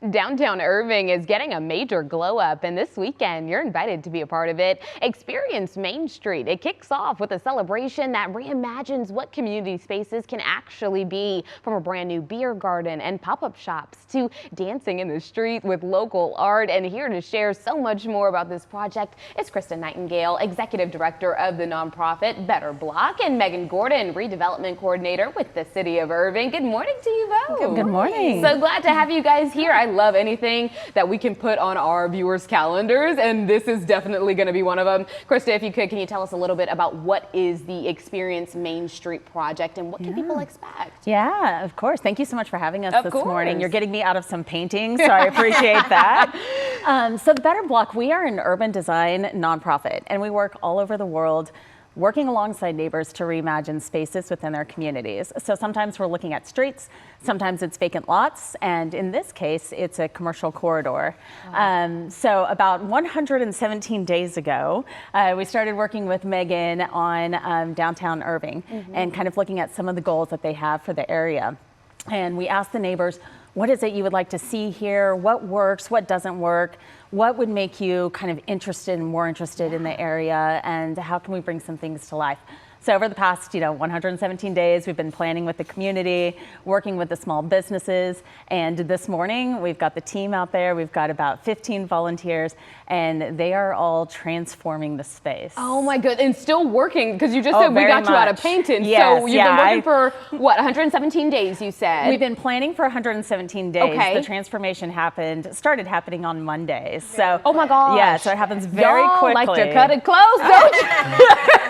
Downtown Irving is getting a major glow up, and this weekend you're invited to be a part of it. Experience Main Street. It kicks off with a celebration that reimagines what community spaces can actually be, from a brand new beer garden and pop-up shops to dancing in the street with local art. And here to share so much more about this project is Krista Nightengale, Executive Director of the nonprofit Better Block, and Megan Gordon, Redevelopment Coordinator with the City of Irving. Good morning to you both. Good morning. So glad to have you guys here. I love anything that we can put on our viewers' calendars, and this is definitely going to be one of them. Krista, if you could, can you tell us a little bit about what is the Experience Main Street project and what can people expect? Yeah, of course. Thank you so much for having us this morning. You're getting me out of some painting, so I appreciate that. So the Better Block, we are an urban design nonprofit, and we work all over the world working alongside neighbors to reimagine spaces within their communities. So sometimes we're looking at streets, sometimes it's vacant lots, and in this case, it's a commercial corridor. Wow. So about 117 days ago, we started working with Megan on downtown Irving and kind of looking at some of the goals that they have for the area. And we asked the neighbors, what is it you would like to see here? What works? What doesn't work? What would make you kind of interested and more interested in the area? And how can we bring some things to life? So over the past, 117 days, we've been planning with the community, working with the small businesses. And this morning, we've got the team out there. We've got about 15 volunteers, and they are all transforming the space. Oh my good, and still working, because you just said we got you out of painting. Yes, so you've been working for, what, 117 days, you said? We've been planning for 117 days. Okay. The transformation started happening on Mondays. So, oh my gosh. Yeah, so it happens very quickly. Like to cut it close, don't you?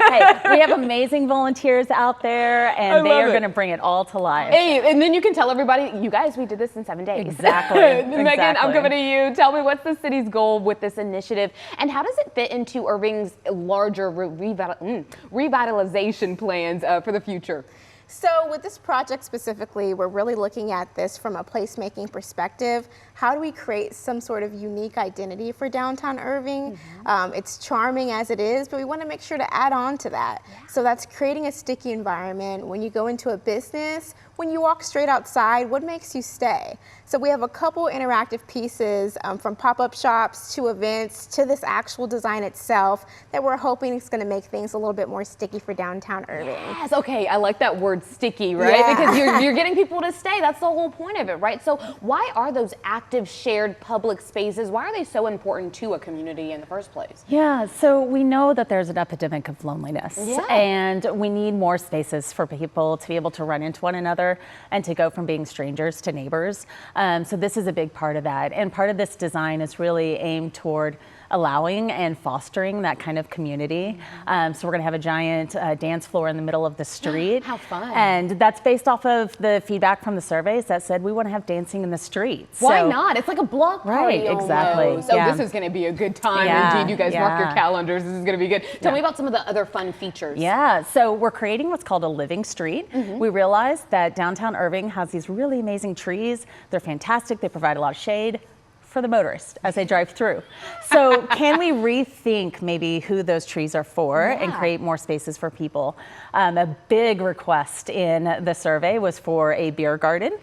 Hey, we have amazing volunteers out there, and they are going to bring it all to life. Hey, and then you can tell everybody, you guys, we did this in 7 days. Exactly. Megan, I'm coming to you. Tell me, what's the city's goal with this initiative, and how does it fit into Irving's larger revitalization plans for the future? So with this project specifically, we're really looking at this from a placemaking perspective. How do we create some sort of unique identity for downtown Irving? It's charming as it is, but we want to make sure to add on to that. Yeah. So that's creating a sticky environment. When you go into a business, when you walk straight outside, what makes you stay? So we have a couple interactive pieces from pop-up shops to events to this actual design itself that we're hoping is going to make things a little bit more sticky for downtown Irving. Yes, okay, I like that word sticky, right? Yeah. Because you're getting people to stay. That's the whole point of it, right? So why are those active shared public spaces, why are they so important to a community in the first place? Yeah, so we know that there's an epidemic of loneliness, and we need more spaces for people to be able to run into one another and to go from being strangers to neighbors. So this is a big part of that. And part of this design is really aimed toward allowing and fostering that kind of community. So we're gonna have a giant dance floor in the middle of the street. How fun. And that's based off of the feedback from the surveys that said we wanna have dancing in the streets. Why not? It's like a block party. Right, exactly. Almost. So this is gonna be a good time. Indeed, you guys mark your calendars. This is gonna be good. Tell me about some of the other fun features. Yeah, so we're creating what's called a living street. We realized that downtown Irving has these really amazing trees. They're fantastic, they provide a lot of shade for the motorist as they drive through. So can we rethink maybe who those trees are for and create more spaces for people? A big request in the survey was for a beer garden.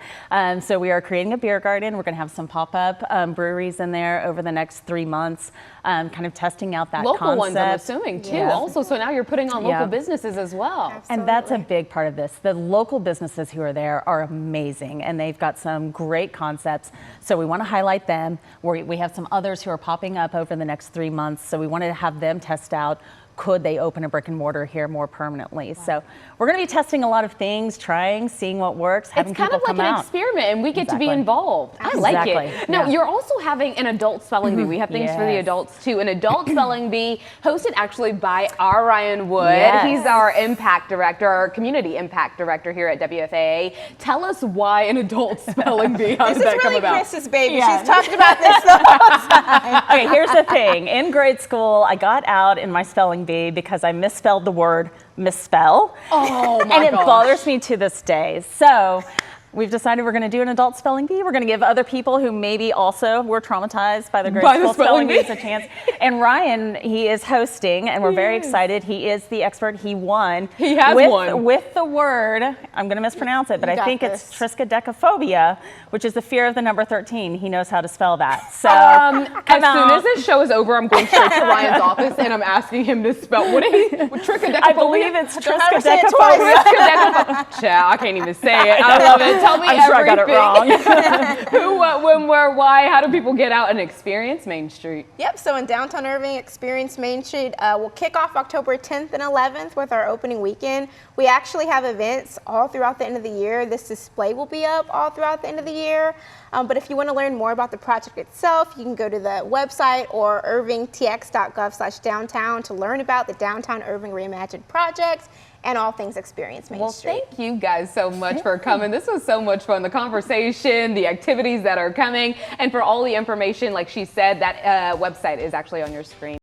So we are creating a beer garden. We're gonna have some pop-up breweries in there over the next 3 months, kind of testing out that local concept. Ones, I'm assuming, too, also. So now you're putting on local businesses as well. Absolutely. And that's a big part of this. The local businesses who are there are amazing, and they've got some great concepts. So we wanna highlight them. We have some others who are popping up over the next 3 months, so we wanted to have them test out, could they open a brick and mortar here more permanently? Wow. So we're going to be testing a lot of things, trying, seeing what works, having people come out. It's kind of like an experiment, and we get to be involved. I like it. Now, you're also having an adult spelling bee. We have things for the adults, too. An adult spelling bee hosted actually by our Ryan Wood. He's our impact director, our community impact director here at WFAA. Tell us why an adult spelling bee. How did that come about? This is really Krista's baby. She's talked about this the whole time. Okay, here's the thing. In grade school, I got out in my spelling bee because I misspelled the word misspell. Oh my And it bothers me to this day. So We've decided we're going to do an adult spelling bee. We're going to give other people who maybe also were traumatized by the grade school spelling bees a chance. And Ryan, he is hosting, and we're very excited. He is the expert. He won. He has won. With the word, I'm going to mispronounce it, but I think it's triskaidekaphobia, which is the fear of the number 13. He knows how to spell that. So as soon as this show is over, I'm going straight to Ryan's office, and I'm asking him to spell, what is triskaidekaphobia? I believe it's triskaidekaphobia. I can't even say it. I love it. Tell me I'm everything. sure I got it wrong. Who, what, when, where, why? How do people get out and experience Main Street? Yep, so in downtown Irving, Experience Main Street will kick off October 10th and 11th with our opening weekend. We actually have events all throughout the end of the year. This display will be up all throughout the end of the year. But if you want to learn more about the project itself, you can go to the website or irvingtx.gov/downtown to learn about the Downtown Irving Reimagined project and all things Experience Main Street. Well, thank you guys so much for coming. This was so much fun. The conversation, the activities that are coming, and for all the information, like she said, that website is actually on your screen.